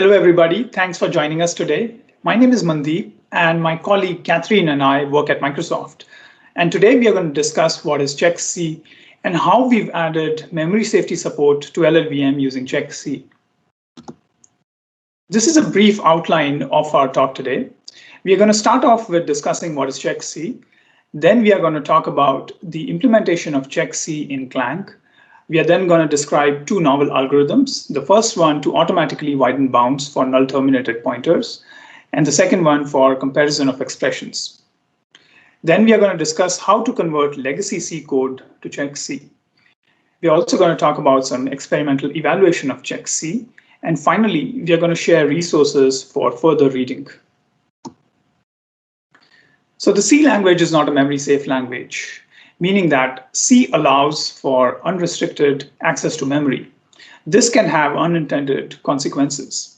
Hello, everybody. Thanks for joining us today. My name is Mandeep, and my colleague Katherine and I work at Microsoft. And today we are going to discuss what is check-C and how we've added memory safety support to LLVM using check-C. This is a brief outline of our talk today. We are going to start off with discussing what is check-C. Then we are going to talk about the implementation of check-C in Clang. We are then going to describe two novel algorithms. The first one to automatically widen bounds for null-terminated pointers, and the second one for comparison of expressions. Then we are going to discuss how to convert legacy C code to check-C. We are also going to talk about some experimental evaluation of check-C. And finally, we are going to share resources for further reading. So the C language is not a memory-safe language, meaning that C allows for unrestricted access to memory. This can have unintended consequences.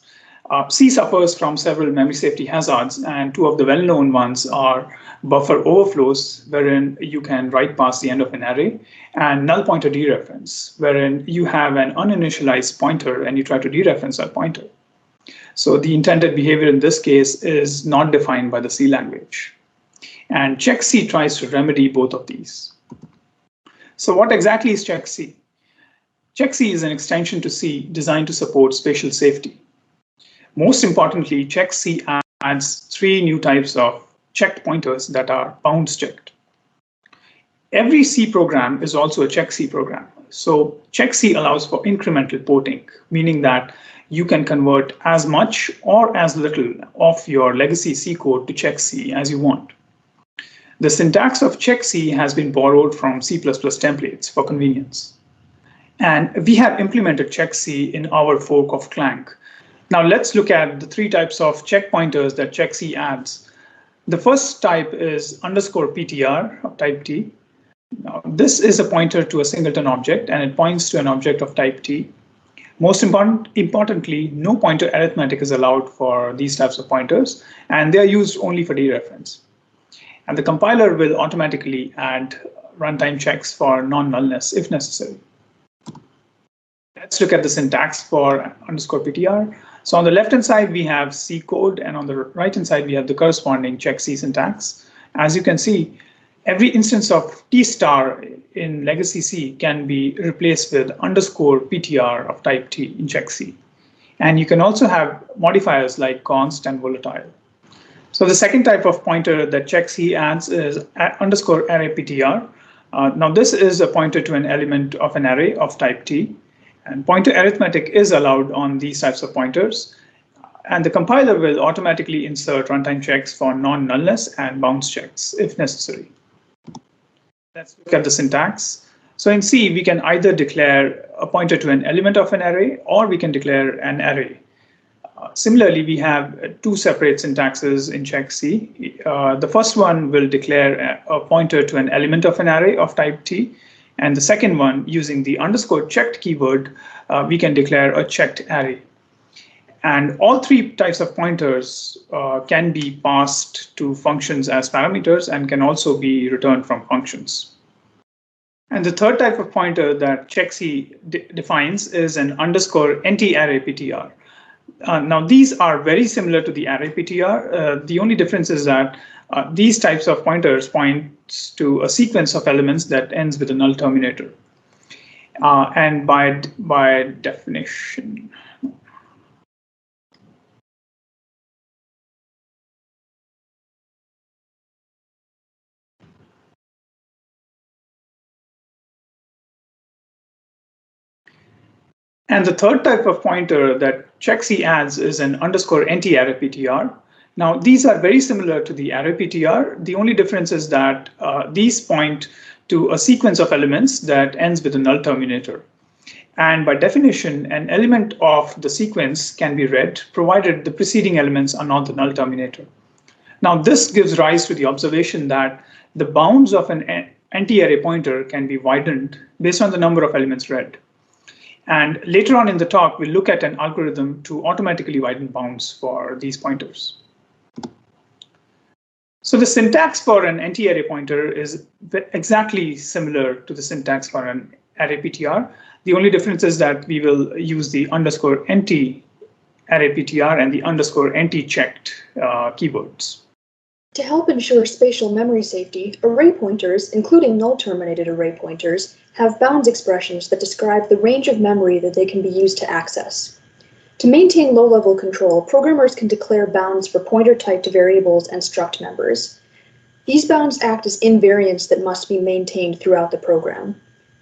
C suffers from several memory safety hazards, and two of the well-known ones are buffer overflows, wherein you can write past the end of an array, and null pointer dereference, wherein you have an uninitialized pointer and you try to dereference that pointer. So the intended behavior in this case is not defined by the C language. And check-C tries to remedy both of these. So what exactly is check-C? Check-C is an extension to C designed to support spatial safety. Most importantly, check-C adds three new types of checked pointers that are bounds checked. Every C program is also a check-C program. So check-C allows for incremental porting, meaning that you can convert as much or as little of your legacy C code to check-C as you want. The syntax of check-C has been borrowed from C++ templates for convenience. And we have implemented check-C in our fork of Clang. Now let's look at the three types of check pointers that check-C adds. The first type is _PTR of type T. Now, this is a pointer to a singleton object, and it points to an object of type T. Most importantly, no pointer arithmetic is allowed for these types of pointers, and they are used only for dereference. And the compiler will automatically add runtime checks for non-nullness if necessary. Let's look at the syntax for _PTR. So on the left-hand side, we have C code, and on the right-hand side, we have the corresponding check-C syntax. As you can see, every instance of T star in legacy C can be replaced with _PTR of type T in check-C. And you can also have modifiers like const and volatile. So the second type of pointer that check-C adds is _arrayPTR. Now this is a pointer to an element of an array of type T. And pointer arithmetic is allowed on these types of pointers. And the compiler will automatically insert runtime checks for non-nullness and bounds checks if necessary. Let's look at the syntax. So in C, we can either declare a pointer to an element of an array, or we can declare an array. Similarly, we have two separate syntaxes in check-C. The first one will declare a pointer to an element of an array of type T. And the second one, using the _checked keyword, we can declare a checked array. And all three types of pointers can be passed to functions as parameters and can also be returned from functions. And the third type of pointer that check-C defines is an _NT-arrayPTR. Now, these are very similar to the arrayPTR. The only difference is that these types of pointers point to a sequence of elements that ends with a null terminator. And by definition, and the third type of pointer that check-C adds is an _NT-arrayPTR. Now, these are very similar to the arrayPTR. The only difference is that these point to a sequence of elements that ends with a null terminator. And by definition, an element of the sequence can be read, provided the preceding elements are not the null terminator. Now, this gives rise to the observation that the bounds of an NT-array pointer can be widened based on the number of elements read. And later on in the talk, we'll look at an algorithm to automatically widen bounds for these pointers. So the syntax for an NT-array pointer is exactly similar to the syntax for an arrayPTR. The only difference is that we will use the _NT array ptr and the underscore nt checked keywords. To help ensure spatial memory safety, array pointers, including null-terminated array pointers, have bounds expressions that describe the range of memory that they can be used to access. To maintain low-level control, programmers can declare bounds for pointer-typed variables and struct members. These bounds act as invariants that must be maintained throughout the program.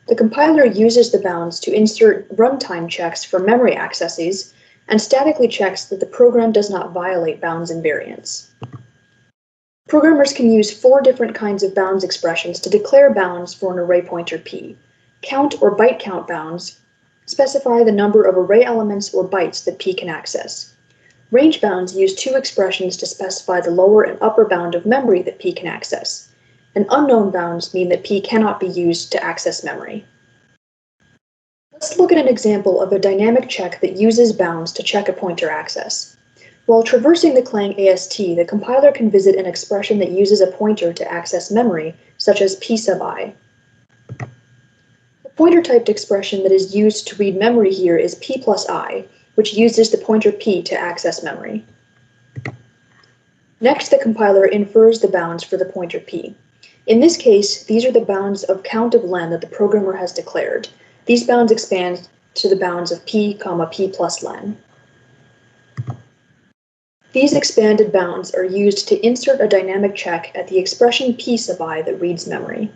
The compiler uses the bounds to insert runtime checks for memory accesses and statically checks that the program does not violate bounds invariants. Programmers can use 4 different kinds of bounds expressions to declare bounds for an array pointer p. Count or byte count bounds specify the number of array elements or bytes that p can access. Range bounds use 2 expressions to specify the lower and upper bound of memory that p can access. And unknown bounds mean that p cannot be used to access memory. Let's look at an example of a dynamic check that uses bounds to check a pointer access. While traversing the Clang AST, the compiler can visit an expression that uses a pointer to access memory, such as p sub I. The pointer-typed expression that is used to read memory here is p plus I, which uses the pointer p to access memory. Next, the compiler infers the bounds for the pointer p. In this case, these are the bounds of count of len that the programmer has declared. These bounds expand to the bounds of p, p plus len. These expanded bounds are used to insert a dynamic check at the expression p sub I that reads memory.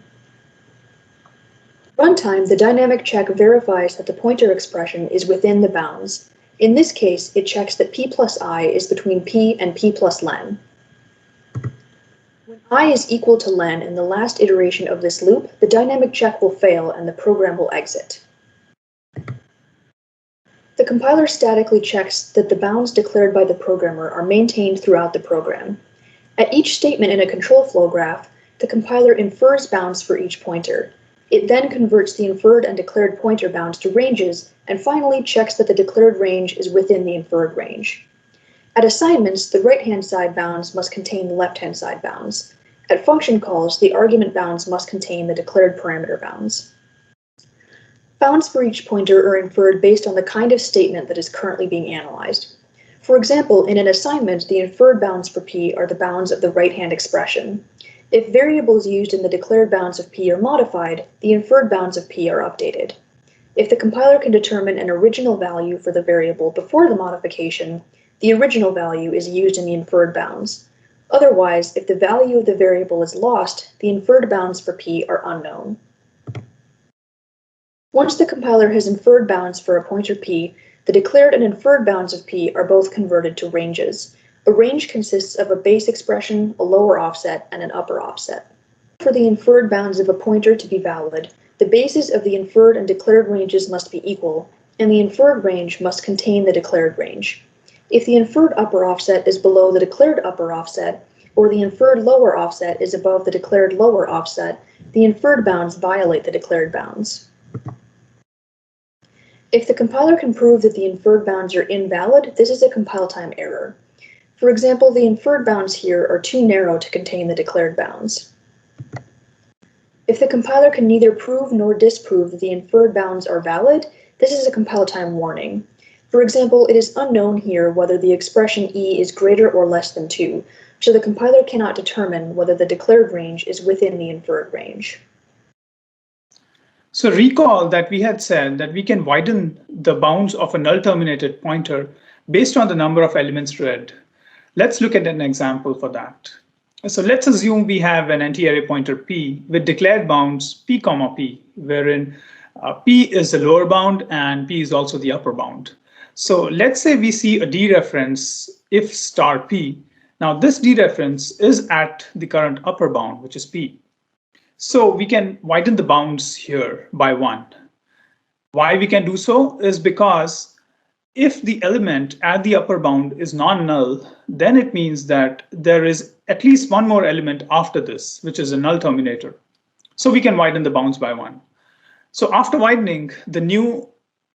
Runtime, the dynamic check verifies that the pointer expression is within the bounds. In this case, it checks that p plus I is between p and p plus len. When I is equal to len in the last iteration of this loop, the dynamic check will fail and the program will exit. The compiler statically checks that the bounds declared by the programmer are maintained throughout the program. At each statement in a control flow graph, the compiler infers bounds for each pointer. It then converts the inferred and declared pointer bounds to ranges, and finally checks that the declared range is within the inferred range. At assignments, the right-hand side bounds must contain the left-hand side bounds. At function calls, the argument bounds must contain the declared parameter bounds. Bounds for each pointer are inferred based on the kind of statement that is currently being analyzed. For example, in an assignment, the inferred bounds for p are the bounds of the right-hand expression. If variables used in the declared bounds of p are modified, the inferred bounds of p are updated. If the compiler can determine an original value for the variable before the modification, the original value is used in the inferred bounds. Otherwise, if the value of the variable is lost, the inferred bounds for p are unknown. Once the compiler has inferred bounds for a pointer p, the declared and inferred bounds of p are both converted to ranges. A range consists of a base expression, a lower offset, and an upper offset. For the inferred bounds of a pointer to be valid, the bases of the inferred and declared ranges must be equal, and the inferred range must contain the declared range. If the inferred upper offset is below the declared upper offset, or the inferred lower offset is above the declared lower offset, the inferred bounds violate the declared bounds. If the compiler can prove that the inferred bounds are invalid, this is a compile time error. For example, the inferred bounds here are too narrow to contain the declared bounds. If the compiler can neither prove nor disprove that the inferred bounds are valid, this is a compile time warning. For example, it is unknown here whether the expression e is greater or less than 2, so the compiler cannot determine whether the declared range is within the inferred range. So recall that we had said that we can widen the bounds of a null-terminated pointer based on the number of elements read. Let's look at an example for that. So let's assume we have an anti-array pointer p with declared bounds p, wherein p is the lower bound and p is also the upper bound. So let's say we see a dereference if star p. Now this dereference is at the current upper bound, which is p. So we can widen the bounds here by 1. Why we can do so is because if the element at the upper bound is non-null, then it means that there is at least one more element after this, which is a null terminator. So we can widen the bounds by 1. So after widening, the new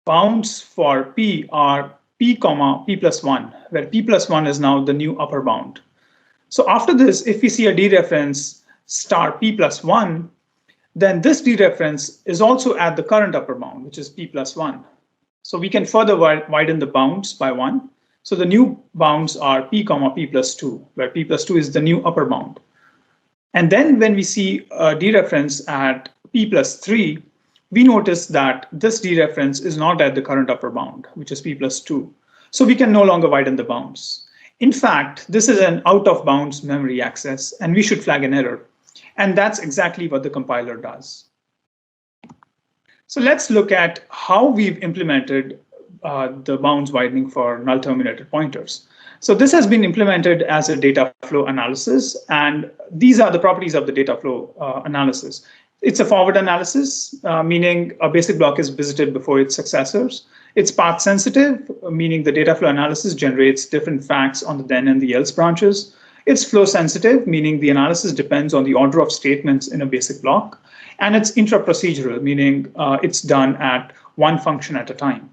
bounds for p are p, p plus 1, where p plus 1 is now the new upper bound. So after this, if we see a dereference star p plus 1, then this dereference is also at the current upper bound, which is p plus 1. So we can further widen the bounds by 1. So the new bounds are p comma p plus 2, where p plus 2 is the new upper bound. And then when we see a dereference at p plus 3, we notice that this dereference is not at the current upper bound, which is p plus 2. So we can no longer widen the bounds. In fact, this is an out of bounds memory access, and we should flag an error. And that's exactly what the compiler does. So let's look at how we've implemented the bounds widening for null terminated pointers. So this has been implemented as a data flow analysis, and these are the properties of the data flow analysis. It's a forward analysis, meaning a basic block is visited before its successors. It's path sensitive, meaning the data flow analysis generates different facts on the then and the else branches. It's flow sensitive, meaning the analysis depends on the order of statements in a basic block. And it's intra-procedural, meaning it's done at one function at a time.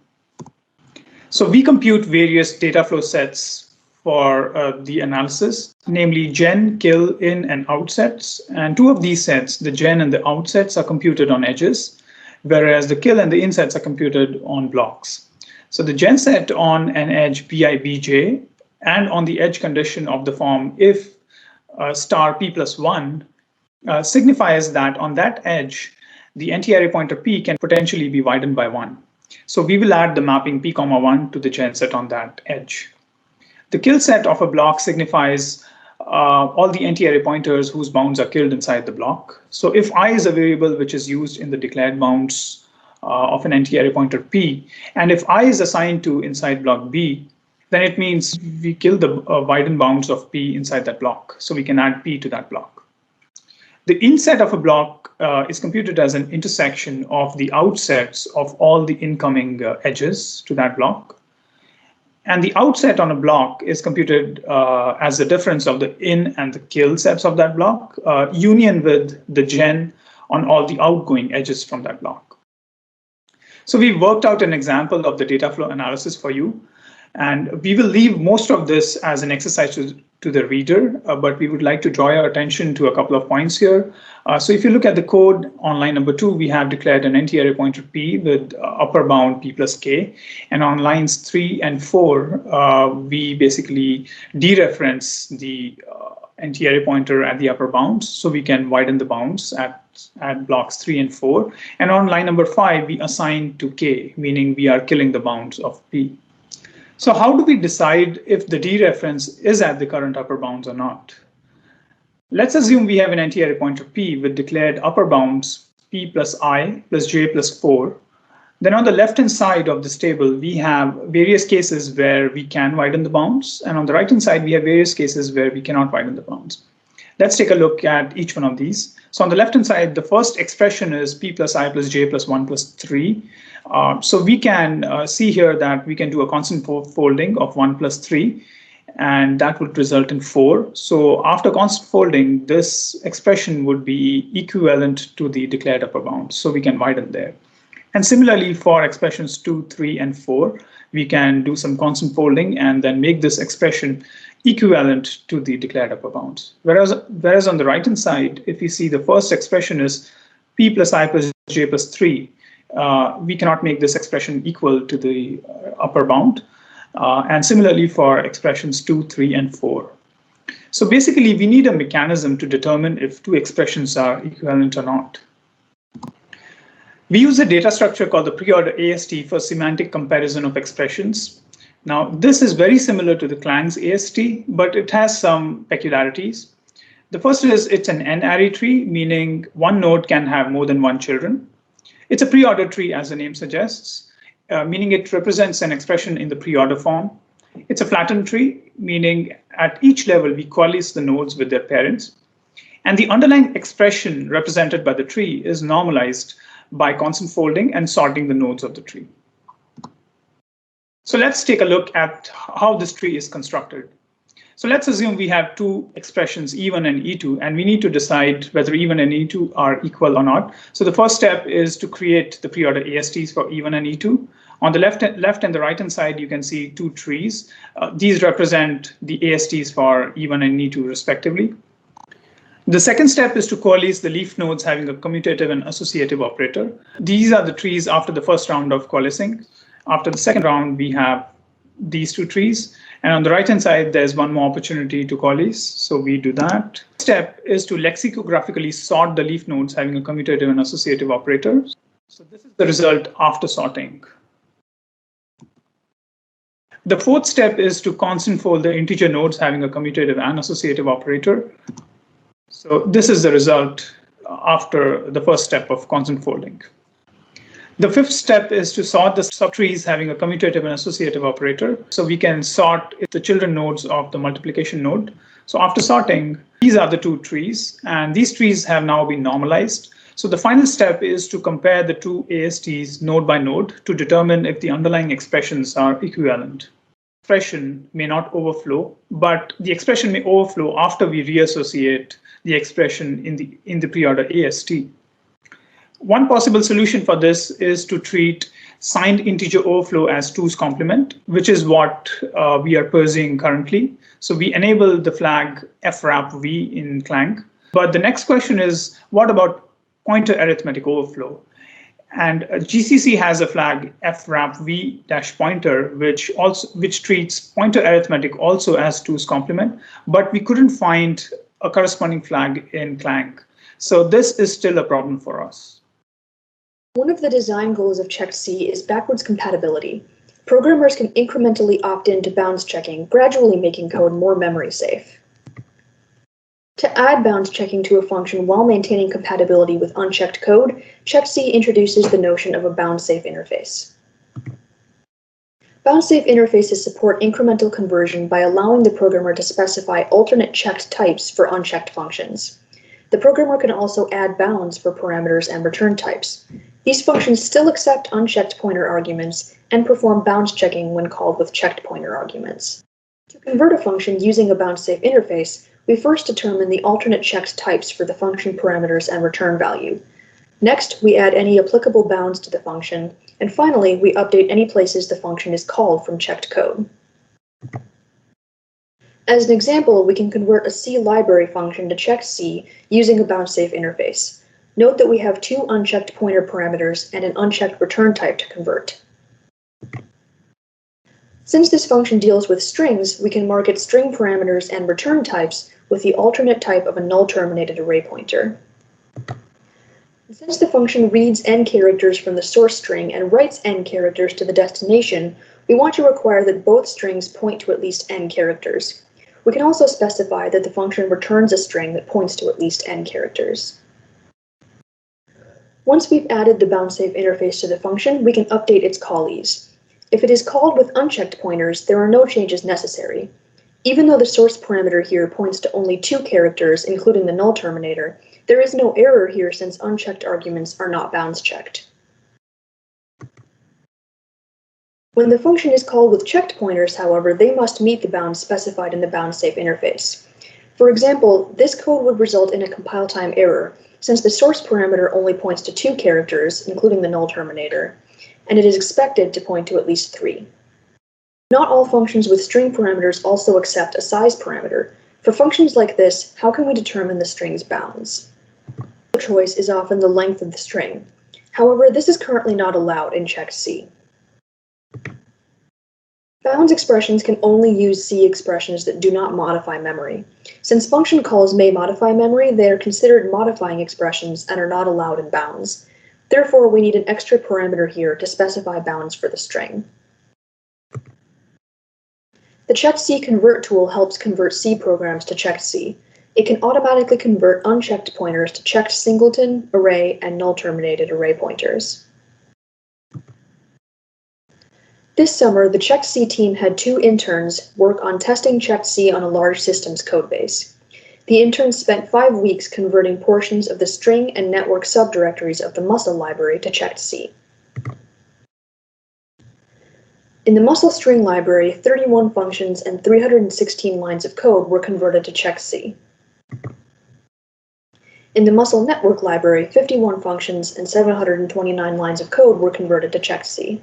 So we compute various data flow sets for the analysis, namely gen, kill, in, and out sets. And two of these sets, the gen and the out sets, are computed on edges, whereas the kill and the in sets are computed on blocks. So the gen set on an edge BI/BJ and on the edge condition of the form if star p plus 1 signifies that on that edge, the anti-array pointer p can potentially be widened by 1. So we will add the mapping p comma 1 to the gen set on that edge. The kill set of a block signifies all the anti-array pointers whose bounds are killed inside the block. So if I is a variable which is used in the declared bounds of an anti-array pointer p, and if I is assigned to inside block b, then it means we kill the widen bounds of p inside that block. So we can add p to that block. The inset of a block is computed as an intersection of the outsets of all the incoming edges to that block. And the outset on a block is computed as the difference of the in and the kill sets of that block, union with the gen on all the outgoing edges from that block. So we worked out an example of the data flow analysis for you. And we will leave most of this as an exercise to the reader, but we would like to draw your attention to a couple of points here. So if you look at the code on line number 2, we have declared an anti-array pointer p with upper bound p plus k. And on lines 3 and 4, we basically dereference the anti-array pointer at the upper bounds, so we can widen the bounds at blocks 3 and 4. And on line number 5, we assign to k, meaning we are killing the bounds of p. So how do we decide if the dereference is at the current upper bounds or not? Let's assume we have an anti-array pointer p with declared upper bounds p plus I plus j plus 4. Then on the left-hand side of this table, we have various cases where we can widen the bounds. And on the right-hand side, we have various cases where we cannot widen the bounds. Let's take a look at each one of these. So on the left-hand side, the first expression is p plus I plus j plus 1 plus 3. So we can see here that we can do a constant folding of 1 plus 3, and that would result in 4. So after constant folding, this expression would be equivalent to the declared upper bound. So we can widen there. And similarly, for expressions 2, 3, and 4, we can do some constant folding and then make this expression equivalent to the declared upper bounds. Whereas on the right-hand side, if you see the first expression is p plus I plus j plus 3, we cannot make this expression equal to the upper bound. And similarly for expressions 2, 3, and 4. So basically, we need a mechanism to determine if two expressions are equivalent or not. We use a data structure called the pre-order AST for semantic comparison of expressions. Now, this is very similar to the Clang's AST, but it has some peculiarities. The first is it's an n-array tree, meaning one node can have more than one children. It's a pre-order tree, as the name suggests, meaning it represents an expression in the pre-order form. It's a flattened tree, meaning at each level, we coalesce the nodes with their parents. And the underlying expression represented by the tree is normalized by constant folding and sorting the nodes of the tree. So let's take a look at how this tree is constructed. So let's assume we have two expressions, E1 and E2, and we need to decide whether E1 and E2 are equal or not. So the first step is to create the pre-order ASTs for E1 and E2. On the left and the right-hand side, you can see two trees. These represent the ASTs for E1 and E2 respectively. The second step is to coalesce the leaf nodes having a commutative and associative operator. These are the trees after the first round of coalescing. After the second round, we have these two trees. And on the right-hand side, there's one more opportunity to call these. So we do that. Step is to lexicographically sort the leaf nodes having a commutative and associative operator. So this is the result after sorting. The fourth step is to constant fold the integer nodes having a commutative and associative operator. So this is the result after the first step of constant folding. The fifth step is to sort the subtrees having a commutative and associative operator. So we can sort the children nodes of the multiplication node. So after sorting, these are the two trees, and these trees have now been normalized. So the final step is to compare the two ASTs node by node to determine if the underlying expressions are equivalent. Expression may not overflow, but the expression may overflow after we reassociate the expression in the pre-order AST. One possible solution for this is to treat signed integer overflow as 2's complement, which is what we are pursuing currently. So we enable the flag frapv in Clang. But the next question is, what about pointer arithmetic overflow? And GCC has a flag frapv-pointer, which treats pointer arithmetic also as 2's complement, but we couldn't find a corresponding flag in Clang. So this is still a problem for us. One of the design goals of checked C is backwards compatibility. Programmers can incrementally opt in to bounds checking, gradually making code more memory safe. To add bounds checking to a function while maintaining compatibility with unchecked code, checked C introduces the notion of a bound-safe interface. Bound-safe interfaces support incremental conversion by allowing the programmer to specify alternate checked types for unchecked functions. The programmer can also add bounds for parameters and return types. These functions still accept unchecked pointer arguments and perform bounds checking when called with checked pointer arguments. To convert a function using a bound-safe interface, we first determine the alternate checked types for the function parameters and return value. Next, we add any applicable bounds to the function, and finally, we update any places the function is called from checked code. As an example, we can convert a C library function to checked C using a bound-safe interface. Note that we have two unchecked pointer parameters and an unchecked return type to convert. Since this function deals with strings, we can mark its string parameters and return types with the alternate type of a null-terminated array pointer. Since the function reads n characters from the source string and writes n characters to the destination, we want to require that both strings point to at least n characters. We can also specify that the function returns a string that points to at least n characters. Once we've added the bound-safe interface to the function, we can update its callees. If it is called with unchecked pointers, there are no changes necessary. Even though the source parameter here points to only 2 characters, including the null terminator, there is no error here since unchecked arguments are not bounds checked. When the function is called with checked pointers, however, they must meet the bounds specified in the bound-safe interface. For example, this code would result in a compile time error, since the source parameter only points to 2 characters, including the null terminator, and it is expected to point to at least 3. Not all functions with string parameters also accept a size parameter. For functions like this, how can we determine the string's bounds? The choice is often the length of the string. However, this is currently not allowed in checked C. Bounds expressions can only use C expressions that do not modify memory. Since function calls may modify memory, they are considered modifying expressions and are not allowed in bounds. Therefore, we need an extra parameter here to specify bounds for the string. The checked C convert tool helps convert C programs to checked C. It can automatically convert unchecked pointers to checked singleton, array, and null-terminated array pointers. This summer, the checked C team had 2 interns work on testing checked C on a large systems codebase. The interns spent 5 weeks converting portions of the string and network subdirectories of the muscle library to checked C. In the muscle string library, 31 functions and 316 lines of code were converted to checked C. In the muscle network library, 51 functions and 729 lines of code were converted to checked C.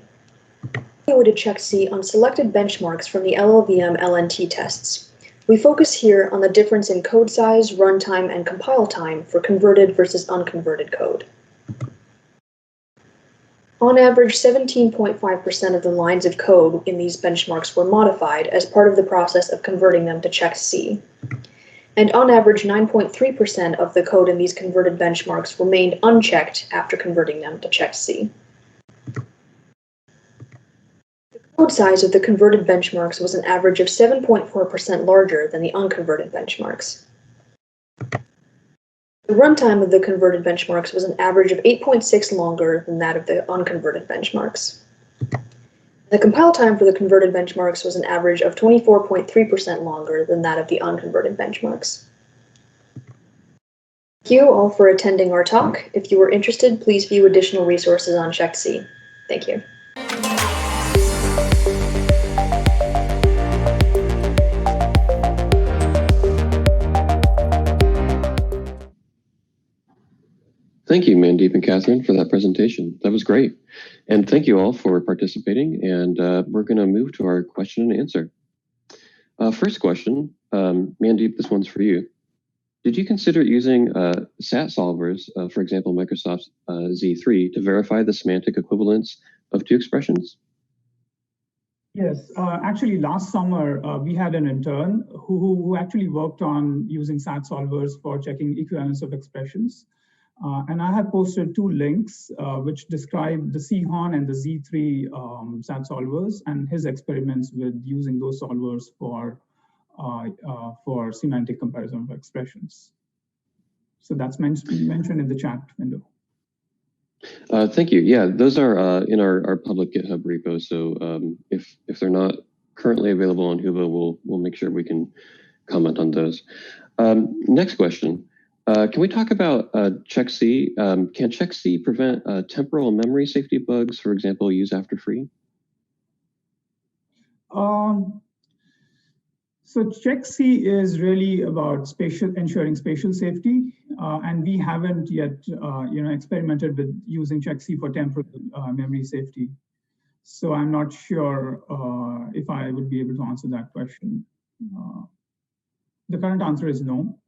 We did checked C on selected benchmarks from the LLVM LNT tests. We focus here on the difference in code size, runtime, and compile time for converted versus unconverted code. On average, 17.5% of the lines of code in these benchmarks were modified as part of the process of converting them to check C. And on average, 9.3% of the code in these converted benchmarks remained unchecked after converting them to check C. The code size of the converted benchmarks was an average of 7.4% larger than the unconverted benchmarks. The runtime of the converted benchmarks was an average of 8.6 longer than that of the unconverted benchmarks. The compile time for the converted benchmarks was an average of 24.3% longer than that of the unconverted benchmarks. Thank you all for attending our talk. If you are interested, please view additional resources on CheckC. Thank you. Thank you, Mandeep and Katherine, for that presentation. That was great. And thank you all for participating. And we're going to move to our question and answer. First question, Mandeep, this one's for you. Did you consider using SAT solvers, for example, Microsoft's Z3, to verify the semantic equivalence of two expressions? Yes, actually last summer, we had an intern who actually worked on using SAT solvers for checking equivalence of expressions. And I have posted two links which describe the C-HON and the Z3 SAT solvers and his experiments with using those solvers for semantic comparison of expressions. So that's mentioned in the chat window. Thank you. Yeah, those are in our public GitHub repo. So if they're not currently available on Hubo, we'll make sure we can comment on those. Next question. Can we talk about CheckC? Can CheckC prevent temporal and memory safety bugs, for example, use after free? So CheckC is really about ensuring spatial safety, and we haven't yet experimented with using CheckC for temporal memory safety. So I'm not sure if I would be able to answer that question. The current answer is no.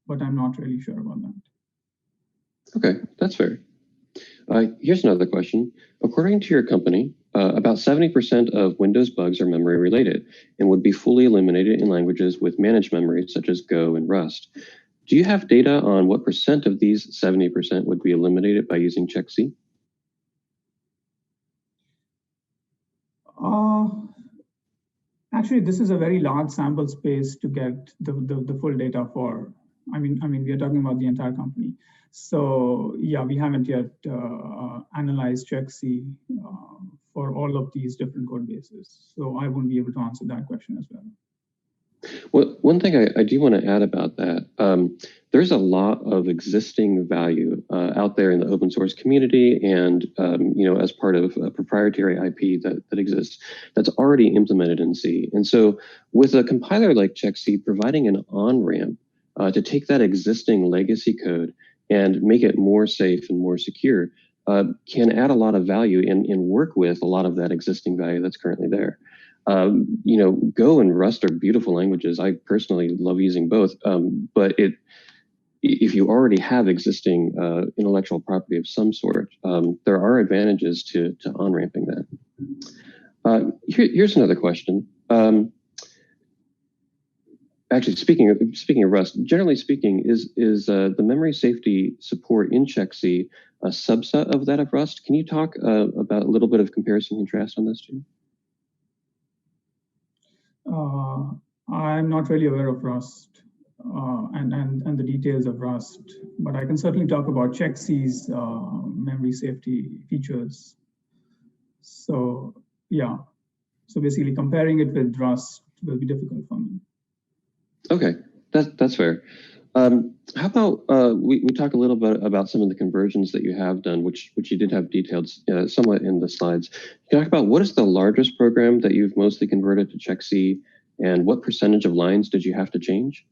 But I'm not really sure about that. Okay, that's fair. Here's another question. According to your company, about 70% of Windows bugs are memory related and would be fully eliminated in languages with managed memory such as Go and Rust. Do you have data on what percent of these 70% would be eliminated by using CheckC? Actually, this is a very large sample space to get the full data for. I mean, we are talking about the entire company. So yeah, we haven't yet analyzed CheckC for all of these different code bases. So I won't be able to answer that question as well. Well, one thing I do want to add about that, there's a lot of existing value out there in the open source community and as part of a proprietary IP that exists that's already implemented in C. And so with a compiler like CheckC providing an on-ramp to take that existing legacy code and make it more safe and more secure can add a lot of value and work with a lot of that existing value that's currently there. Go and Rust are beautiful languages. I personally love using both, but if you already have existing intellectual property of some sort, there are advantages to on-ramping that. Here's another question. Actually, speaking of Rust, generally speaking, is the memory safety support in CheckC a subset of that of Rust? Can you talk about a little bit of comparison and contrast on those two? I'm not really aware of Rust and the details of Rust, but I can certainly talk about CheckC's memory safety features. So yeah, so basically comparing it with Rust will be difficult for me. Okay, that's fair. How about we talk a little bit about some of the conversions that you have done, which you did have detailed somewhat in the slides. Can you talk about what is the largest program that you've mostly converted to CheckC, and what percentage of lines did you have to change?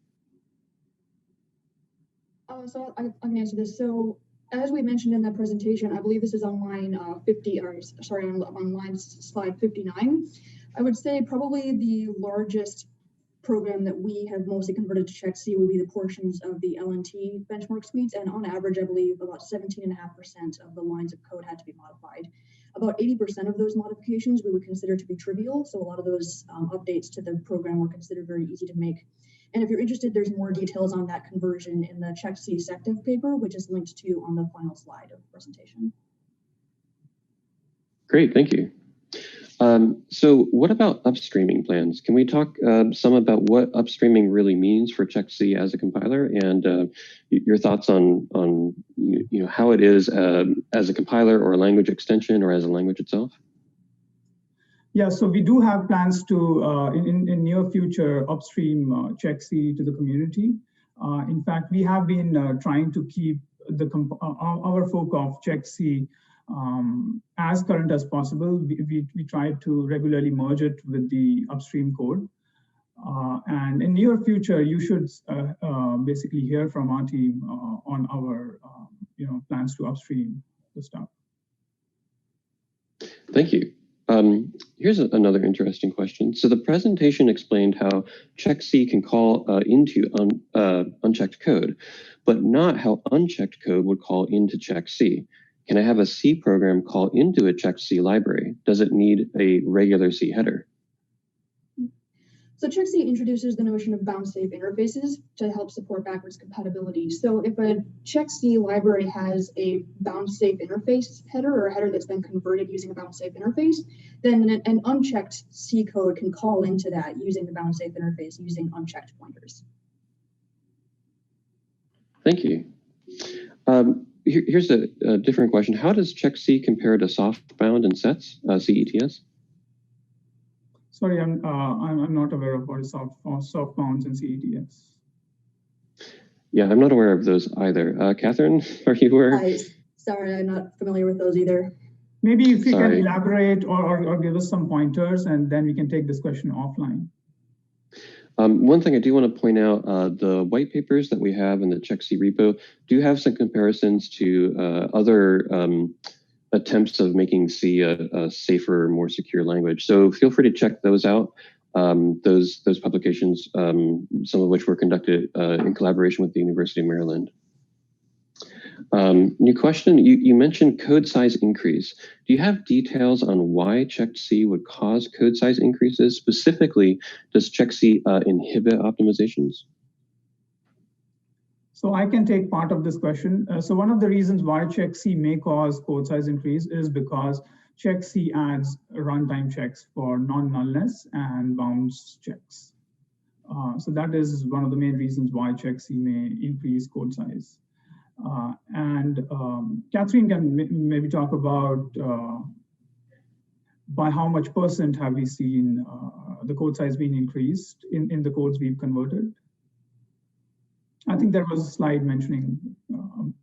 So I can answer this. So as we mentioned in that presentation, I believe this is on line 50, or sorry, on line slide 59. I would say probably the largest program that we have mostly converted to Check C would be the portions of the LNT benchmark suites. And on average, I believe about 17.5% of the lines of code had to be modified. About 80% of those modifications we would consider to be trivial. So a lot of those updates to the program were considered very easy to make. And if you're interested, there's more details on that conversion in the Check C sective paper, which is linked to on the final slide of the presentation. Great, thank you. So what about upstreaming plans? Can we talk some about what upstreaming really means for Check C as a compiler, and your thoughts on how it is as a compiler or a language extension or as a language itself? Yeah, so we do have plans to, in near future, upstream Check C to the community. In fact, we have been trying to keep our fork of Check C as current as possible. We try to regularly merge it with the upstream code. And in near future, you should basically hear from our team on our plans to upstream the stuff. Thank you. Here's another interesting question. So the presentation explained how Check C can call into unchecked code, but not how unchecked code would call into Check C. Can I have a C program call into a Check C library? Does it need a regular C header? So Check C introduces the notion of bound-safe interfaces to help support backwards compatibility. So if a Check C library has a bound-safe interface header or a header that's been converted using a bound-safe interface, then an unchecked C code can call into that using the bound-safe interface using unchecked pointers. Thank you. Here's a different question. How does Check C compare to soft bound and sets, CETS? Sorry, I'm not aware of what is soft bounds and CETS. Yeah, I'm not aware of those either. Katherine, are you aware? Sorry, I'm not familiar with those either. Maybe if you can elaborate or give us some pointers, and then we can take this question offline. One thing I do want to point out, the white papers that we have in the Check C repo do have some comparisons to other attempts of making C a safer, more secure language. So feel free to check those out. Those publications, some of which were conducted in collaboration with the University of Maryland. New question, you mentioned code size increase. Do you have details on why Check C would cause code size increases? Specifically, does Check C inhibit optimizations? So I can take part of this question. So one of the reasons why Check C may cause code size increase is because Check C adds runtime checks for non-nullness and bounds checks. So that is one of the main reasons why Check C may increase code size. Katherine can maybe talk about by how much percent have we seen the code size being increased in the codes we've converted. I think there was a slide mentioning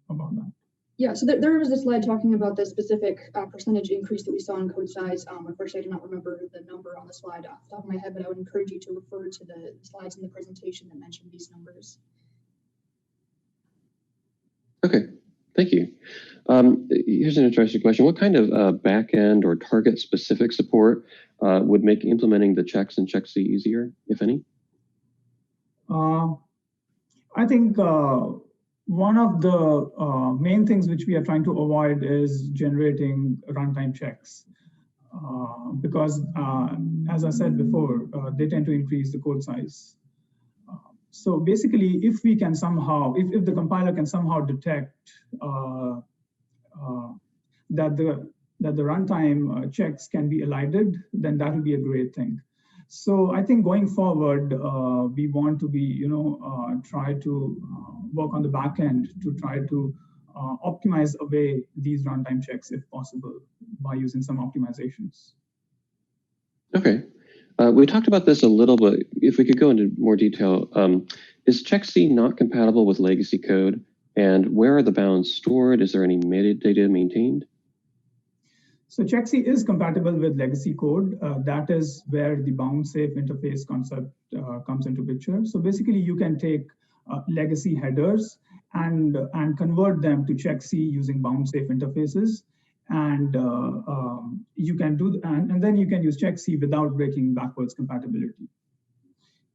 about that. Yeah, so there was a slide talking about the specific percentage increase that we saw in code size. Unfortunately, I do not remember the number on the slide off the top of my head, but I would encourage you to refer to the slides in the presentation that mention these numbers. Okay, thank you. Here's an interesting question. What kind of back-end or target-specific support would make implementing the checks in Check C easier, if any? I think one of the main things which we are trying to avoid is generating runtime checks because, as I said before, they tend to increase the code size. So basically, if we can somehow, if the compiler can somehow detect that the runtime checks can be elided, then that will be a great thing. So I think going forward, we want to be, try to work on the back end to try to optimize away these runtime checks if possible by using some optimizations. Okay. We talked about this a little bit. If we could go into more detail, is Check C not compatible with legacy code? And where are the bounds stored? Is there any metadata maintained? So Check C is compatible with legacy code. That is where the bound-safe interface concept comes into picture. So basically, you can take legacy headers and convert them to Check C using bound-safe interfaces. And you can do, and then you can use Check C without breaking backwards compatibility.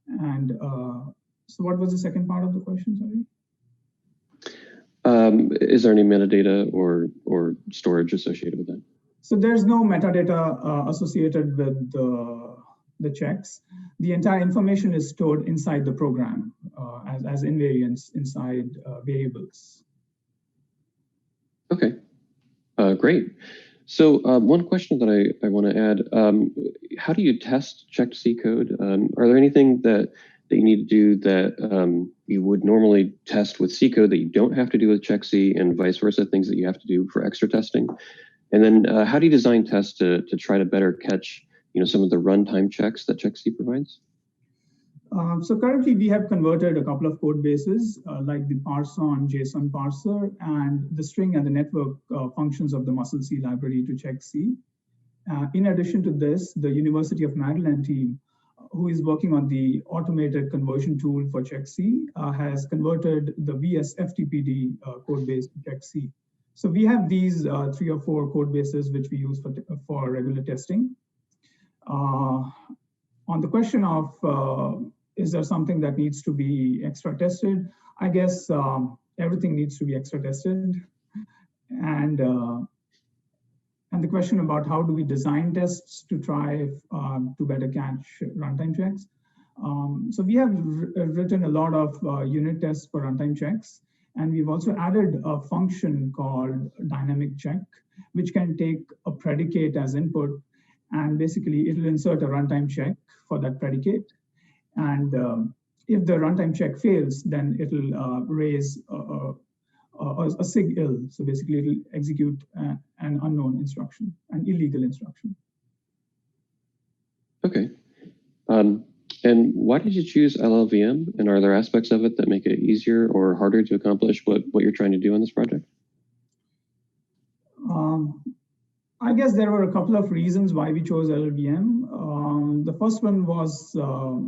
And so what was the second part of the question, sorry? Is there any metadata or storage associated with that? So there's no metadata associated with the checks. The entire information is stored inside the program as invariants inside variables. Okay, great. So one question that I want to add, how do you test checked C code? Are there anything that you need to do that you would normally test with C code that you don't have to do with check C, and vice versa, things that you have to do for extra testing? And then how do you design tests to try to better catch some of the runtime checks that check C provides? So currently we have converted a couple of code bases like the parse-on JSON parser and the string and the network functions of the muscle C library to check C. In addition to this, the University of Maryland team, who is working on the automated conversion tool for check C, has converted the VS-FTPD code base to check C. So we have these 3 or 4 code bases which we use for regular testing. On the question of is there something that needs to be extra tested? I guess everything needs to be extra tested. And the question about how do we design tests to try to better catch runtime checks. So we have written a lot of unit tests for runtime checks. And we've also added a function called dynamic check, which can take a predicate as input. And basically, it'll insert a runtime check for that predicate. And if the runtime check fails, then it'll raise a sig-ill. So basically, it'll execute an unknown instruction, an illegal instruction. Okay. And why did you choose LLVM? And are there aspects of it that make it easier or harder to accomplish what you're trying to do in this project? I guess there were a couple of reasons why we chose LLVM. The first one was,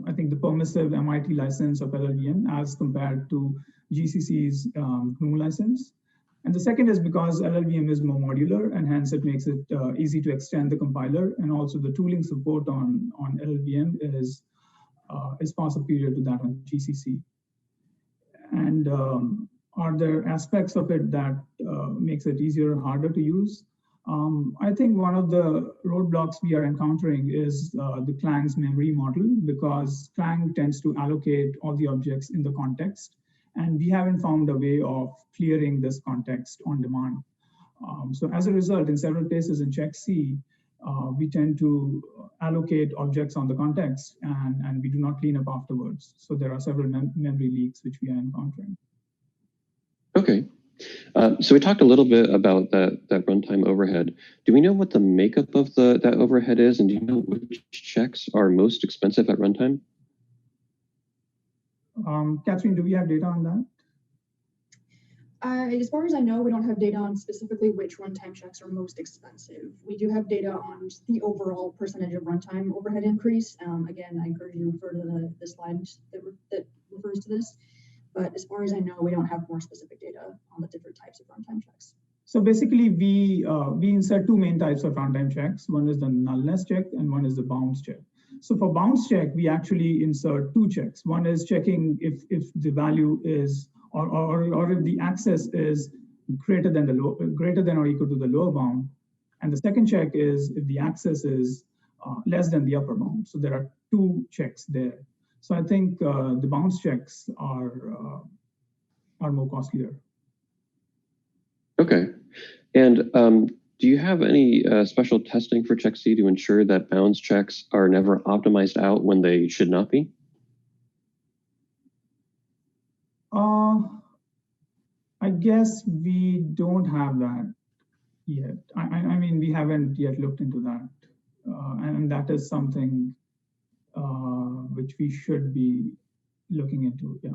I think, the permissive MIT license of LLVM as compared to GCC's GNU license. And the second is because LLVM is more modular, and hence it makes it easy to extend the compiler. And also the tooling support on LLVM is far superior to that on GCC. And are there aspects of it that makes it easier or harder to use? I think one of the roadblocks we are encountering is the Clang's memory model, because Clang tends to allocate all the objects in the context, and we haven't found a way of clearing this context on demand. So as a result, in several places in check C, we tend to allocate objects on the context, and we do not clean up afterwards. So there are several memory leaks which we are encountering. Okay. So we talked a little bit about that runtime overhead. Do we know what the makeup of that overhead is, and do you know which checks are most expensive at runtime? Katherine, do we have data on that? As far as I know, we don't have data on specifically which runtime checks are most expensive. We do have data on the overall percentage of runtime overhead increase. Again, I encourage you to refer to the slide that refers to this. But as far as I know, we don't have more specific data on the different types of runtime checks. So basically, we insert 2 main types of runtime checks. One is the nullness check, and one is the bounds check. So for bounds check, we actually insert 2 checks. One is checking if the value is or if the access is greater than or equal to the lower bound, and the second check is if the access is less than the upper bound. So there are 2 checks there. So I think the bounds checks are more costlier. Okay, and do you have any special testing for check C to ensure that bounds checks are never optimized out when they should not be? I guess we don't have that yet. I mean, we haven't yet looked into that, and that is something which we should be looking into, yeah.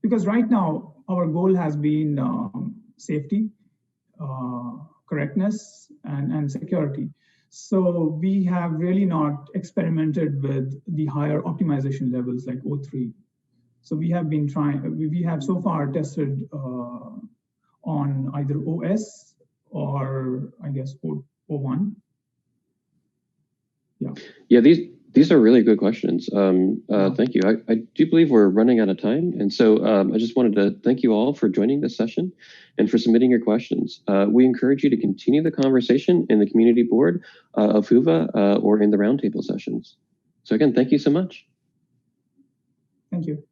Because right now, our goal has been safety, correctness, and security. So we have really not experimented with the higher optimization levels like O3. So we have been we have so far tested on either OS or I guess O1. Yeah. Yeah, these These are really good questions. Thank you. I do believe we're running out of time. And so I just wanted to thank you all for joining this session and for submitting your questions. We encourage you to continue the conversation in the community board of Whova or in the roundtable sessions. So again, thank you so much. Thank you.